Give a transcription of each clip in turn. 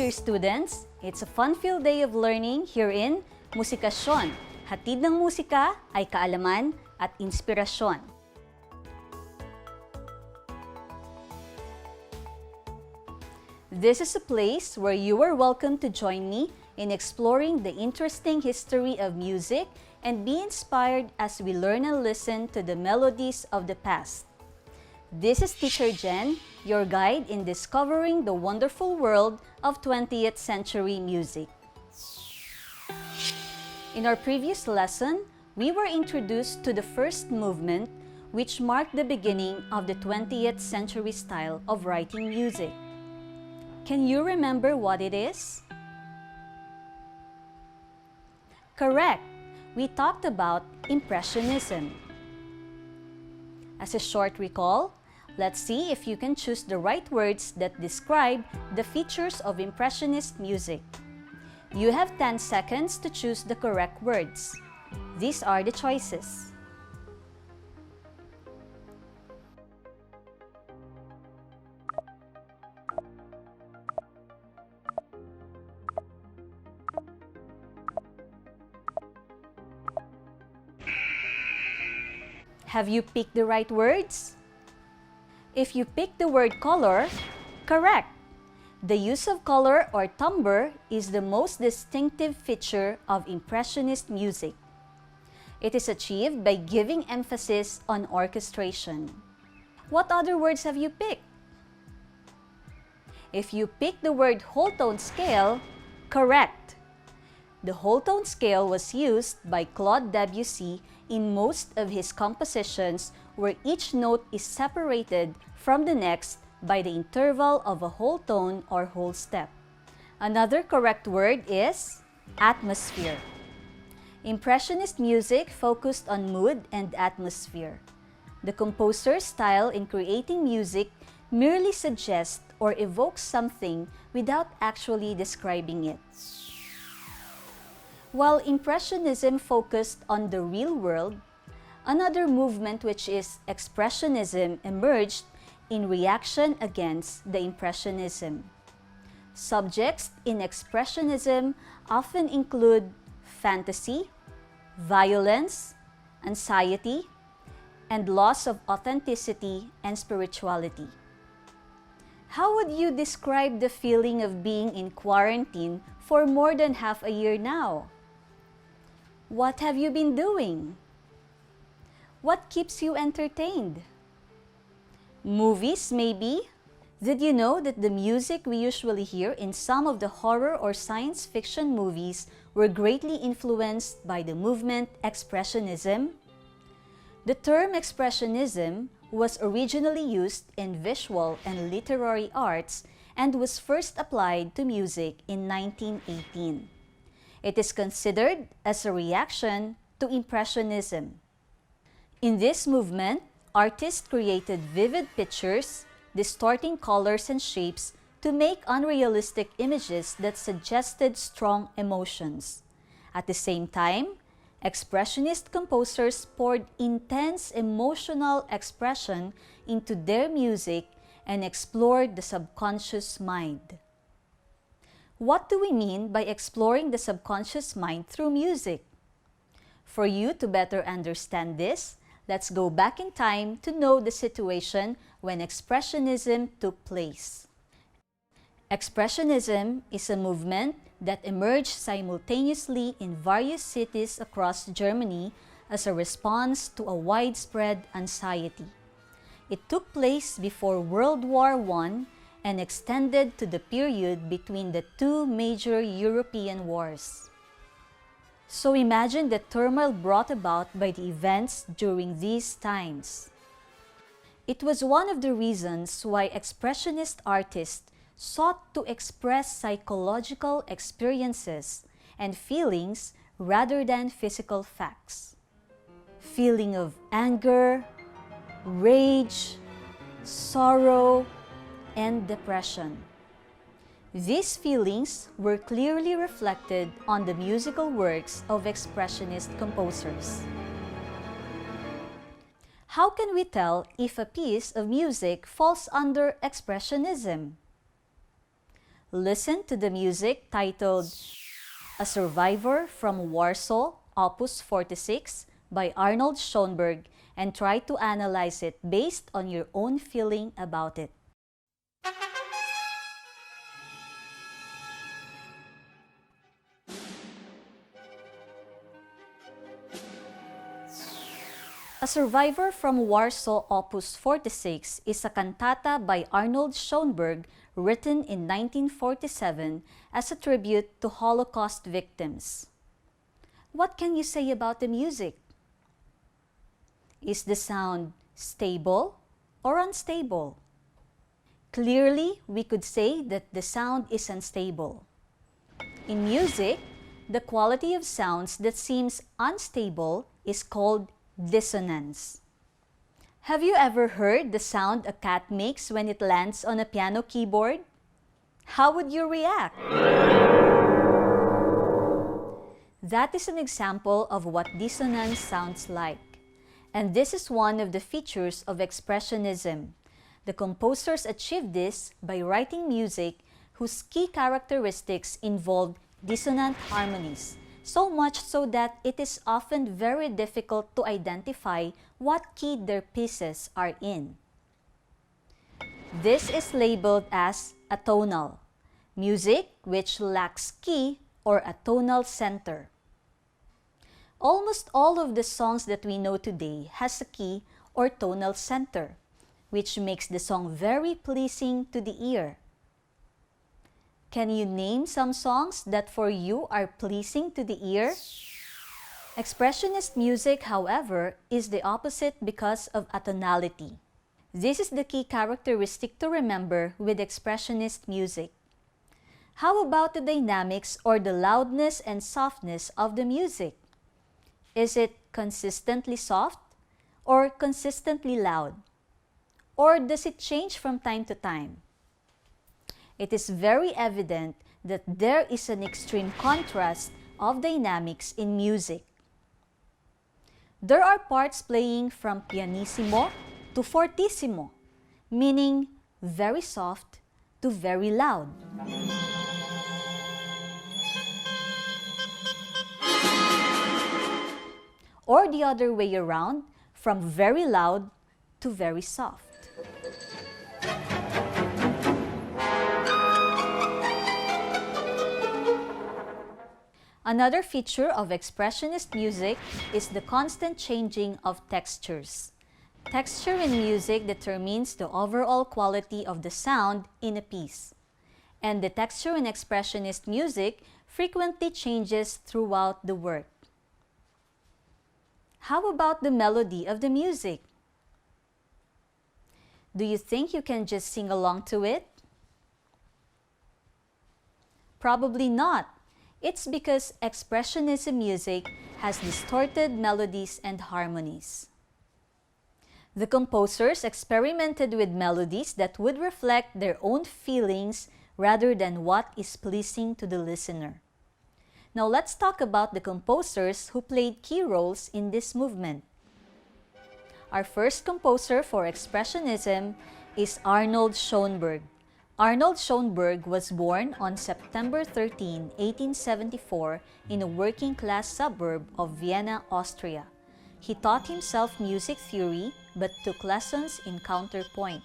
dear students, it's a fun-filled day of learning here in Musikasyon. Hatid ng musika ay kaalaman at inspirasyon. This is a place where you are welcome to join me in exploring the interesting history of music and be inspired as we learn and listen to the melodies of the past. This is Teacher Jen, your guide in discovering the wonderful world of 20th century music. In our previous lesson, we were introduced to the first movement, which marked the beginning of the 20th century style of writing music. Can you remember what it is? Correct! We talked about Impressionism. As a short recall, let's see if you can choose the right words that describe the features of Impressionist music. You have 10 seconds to choose the correct words. These are the choices. Have you picked the right words? If you picked the word color, correct! The use of color or timbre is the most distinctive feature of Impressionist music. It is achieved by giving emphasis on orchestration. What other words have you picked? If you picked the word whole tone scale, correct! The whole tone scale was used by Claude Debussy in most of his compositions, where each note is separated from the next by the interval of a whole tone or whole step. Another correct word is atmosphere. Impressionist music focused on mood and atmosphere. The composer's style in creating music merely suggests or evokes something without actually describing it. While Impressionism focused on the real world, another movement, which is Expressionism, emerged in reaction against the Impressionism. Subjects in Expressionism often include fantasy, violence, anxiety, and loss of authenticity and spirituality. How would you describe the feeling of being in quarantine for more than half a year now? What have you been doing? What keeps you entertained? Movies, maybe? Did you know that the music we usually hear in some of the horror or science fiction movies were greatly influenced by the movement Expressionism? The term Expressionism was originally used in visual and literary arts and was first applied to music in 1918. It is considered as a reaction to Impressionism. In this movement, artists created vivid pictures, distorting colors and shapes to make unrealistic images that suggested strong emotions. At the same time, Expressionist composers poured intense emotional expression into their music and explored the subconscious mind. What do we mean by exploring the subconscious mind through music? For you to better understand this, let's go back in time to know the situation when Expressionism took place. Expressionism is a movement that emerged simultaneously in various cities across Germany as a response to a widespread anxiety. It took place before World War I and extended to the period between the two major European wars. So imagine the turmoil brought about by the events during these times. It was one of the reasons why Expressionist artists sought to express psychological experiences and feelings rather than physical facts. Feeling of anger, rage, sorrow, and depression. These feelings were clearly reflected on the musical works of Expressionist composers. How can we tell if a piece of music falls under Expressionism? Listen to the music titled A Survivor from Warsaw, Opus 46 by Arnold Schoenberg, and try to analyze it based on your own feeling about it. A Survivor from Warsaw, Opus 46 is a cantata by Arnold Schoenberg written in 1947 as a tribute to Holocaust victims. What can you say about the music? Is the sound stable or unstable? Clearly, we could say that the sound is unstable. In music, the quality of sounds that seems unstable is called dissonance. Have you ever heard the sound a cat makes when it lands on a piano keyboard? How would you react? That is an example of what dissonance sounds like. And this is one of the features of Expressionism. The composers achieved this by writing music whose key characteristics involved dissonant harmonies, so much so that it is often very difficult to identify what key their pieces are in. This is labeled as atonal, music which lacks key or a tonal center. Almost all of the songs that we know today has a key or tonal center, which makes the song very pleasing to the ear. Can you name some songs that for you are pleasing to the ear? Expressionist music, however, is the opposite because of atonality. This is the key characteristic to remember with Expressionist music. How about the dynamics or the loudness and softness of the music? Is it consistently soft or consistently loud? Or does it change from time to time? It is very evident that there is an extreme contrast of dynamics in music. There are parts playing from pianissimo to fortissimo, meaning very soft to very loud. Or the other way around, from very loud to very soft. Another feature of Expressionist music is the constant changing of textures. Texture in music determines the overall quality of the sound in a piece. And the texture in Expressionist music frequently changes throughout the work. How about the melody of the music? Do you think you can just sing along to it? Probably not. It's because Expressionism music has distorted melodies and harmonies. The composers experimented with melodies that would reflect their own feelings rather than what is pleasing to the listener. Now let's talk about the composers who played key roles in this movement. Our first composer for Expressionism is Arnold Schoenberg. Arnold Schoenberg was born on September 13, 1874 in a working-class suburb of Vienna, Austria. He taught himself music theory but took lessons in counterpoint.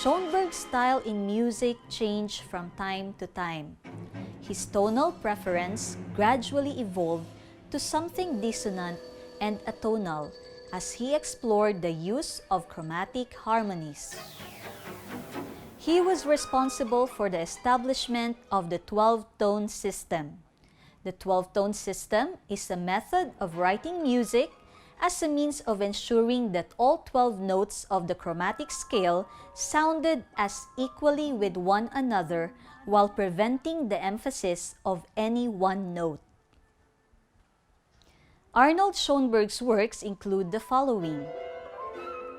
Schoenberg's style in music changed from time to time. His tonal preference gradually evolved to something dissonant and atonal as he explored the use of chromatic harmonies. He was responsible for the establishment of the 12-tone system. The 12-tone system is a method of writing music as a means of ensuring that all 12 notes of the chromatic scale sounded as equally with one another while preventing the emphasis of any one note. Arnold Schoenberg's works include the following: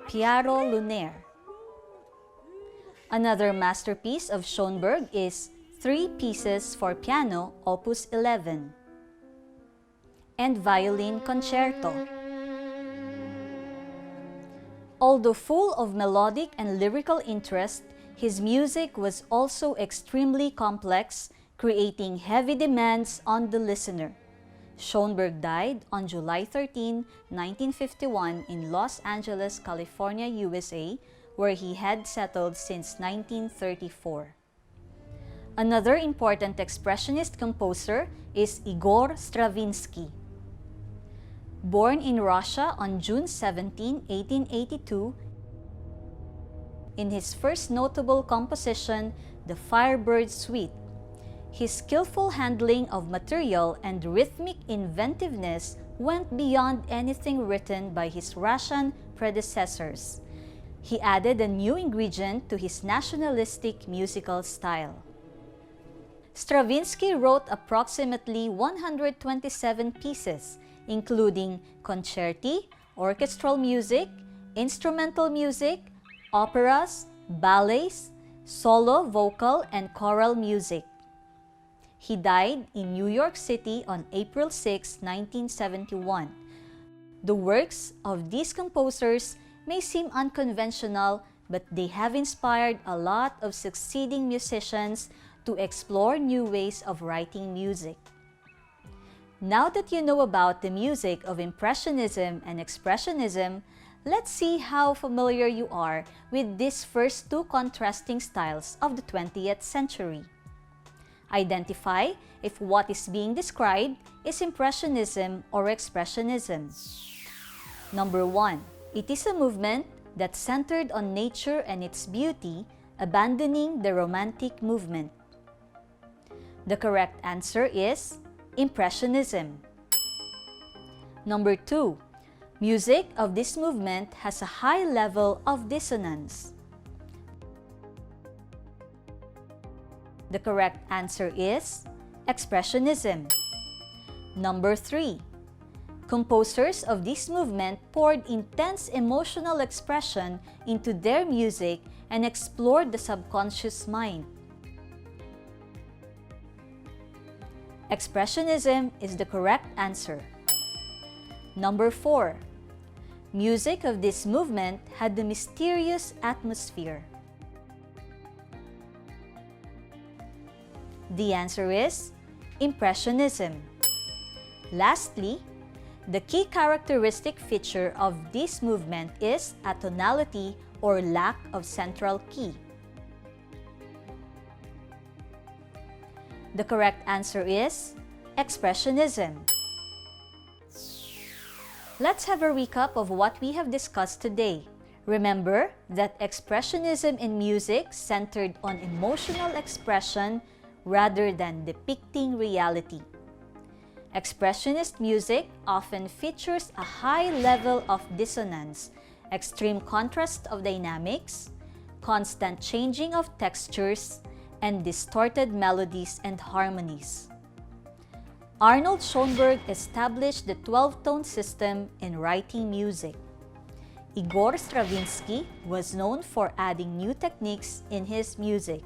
Piero Lunaire. Another masterpiece of Schoenberg is Three Pieces for Piano, Opus 11, and Violin Concerto. Although full of melodic and lyrical interest, His music was also extremely complex, creating heavy demands on the listener. Schoenberg died on July 13, 1951 in Los Angeles, California, USA, where he had settled since 1934. Another important expressionist composer is Igor Stravinsky. Born in Russia on June 17, 1882, in his first notable composition, the Firebird Suite, his skillful handling of material and rhythmic inventiveness went beyond anything written by his Russian predecessors. He added a new ingredient to his nationalistic musical style. Stravinsky wrote approximately 127 pieces, including concerti, orchestral music, instrumental music, operas, ballets, solo, vocal, and choral music. He died in New York City on April 6, 1971. The works of these composers may seem unconventional, but they have inspired a lot of succeeding musicians to explore new ways of writing music. Now that you know about the music of Impressionism and Expressionism, let's see how familiar you are with these first two contrasting styles of the 20th century. Identify if what is being described is Impressionism or Expressionism. Number 1. It is a movement that centered on nature and its beauty, abandoning the Romantic movement. The correct answer is Impressionism. Number 2. Music of this movement has a high level of dissonance. The correct answer is Expressionism. Number 3. Composers of this movement poured intense emotional expression into their music and explored the subconscious mind. Expressionism is the correct answer. Number 4. Music of this movement had the mysterious atmosphere. The answer is Impressionism. Lastly, the key characteristic feature of this movement is atonality or lack of central key. The correct answer is Expressionism. Let's have a recap of what we have discussed today. Remember that Expressionism in music centered on emotional expression rather than depicting reality. Expressionist music often features a high level of dissonance, extreme contrast of dynamics, constant changing of textures, and distorted melodies and harmonies. Arnold Schoenberg established the 12-tone system in writing music. Igor Stravinsky was known for adding new techniques in his music.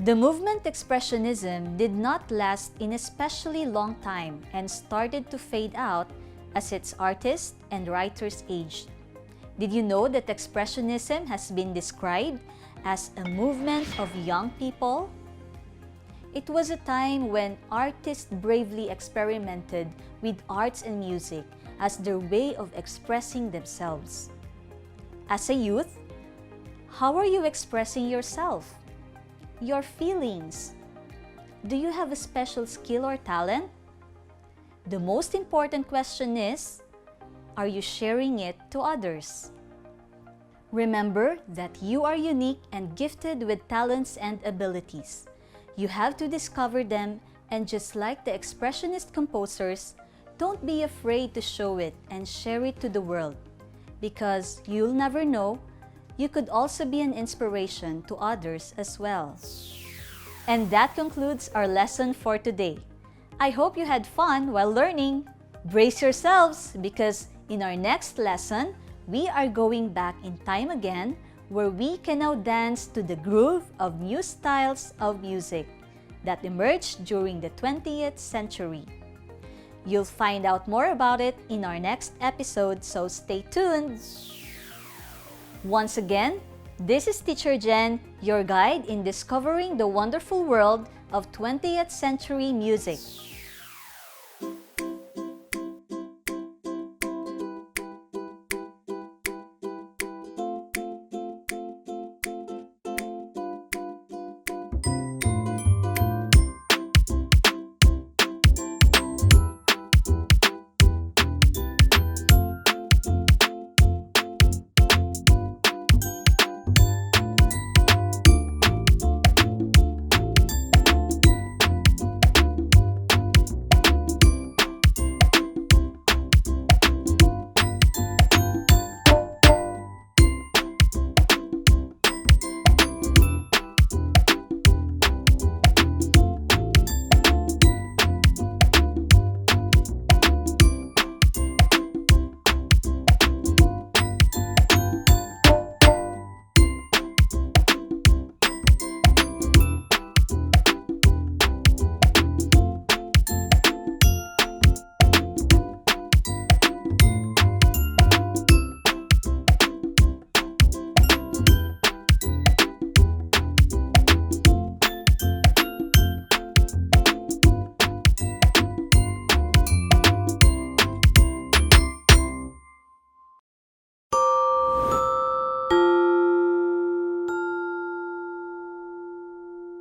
The movement Expressionism did not last in an especially long time and started to fade out as its artists and writers aged. Did you know that Expressionism has been described as a movement of young people? It was a time when artists bravely experimented with arts and music as their way of expressing themselves. As a youth, how are you expressing yourself? Your feelings? Do you have a special skill or talent? The most important question is, are you sharing it to others? Remember that you are unique and gifted with talents and abilities. You have to discover them, and just like the Expressionist composers, don't be afraid to show it and share it to the world, because you'll never know, you could also be an inspiration to others as well. And that concludes our lesson for today. I hope you had fun while learning. Brace yourselves, because in our next lesson, we are going back in time again, where we can now dance to the groove of new styles of music that emerged during the 20th century. You'll find out more about it in our next episode, so stay tuned. Once again, This is Teacher Jen, your guide in discovering the wonderful world of 20th century music.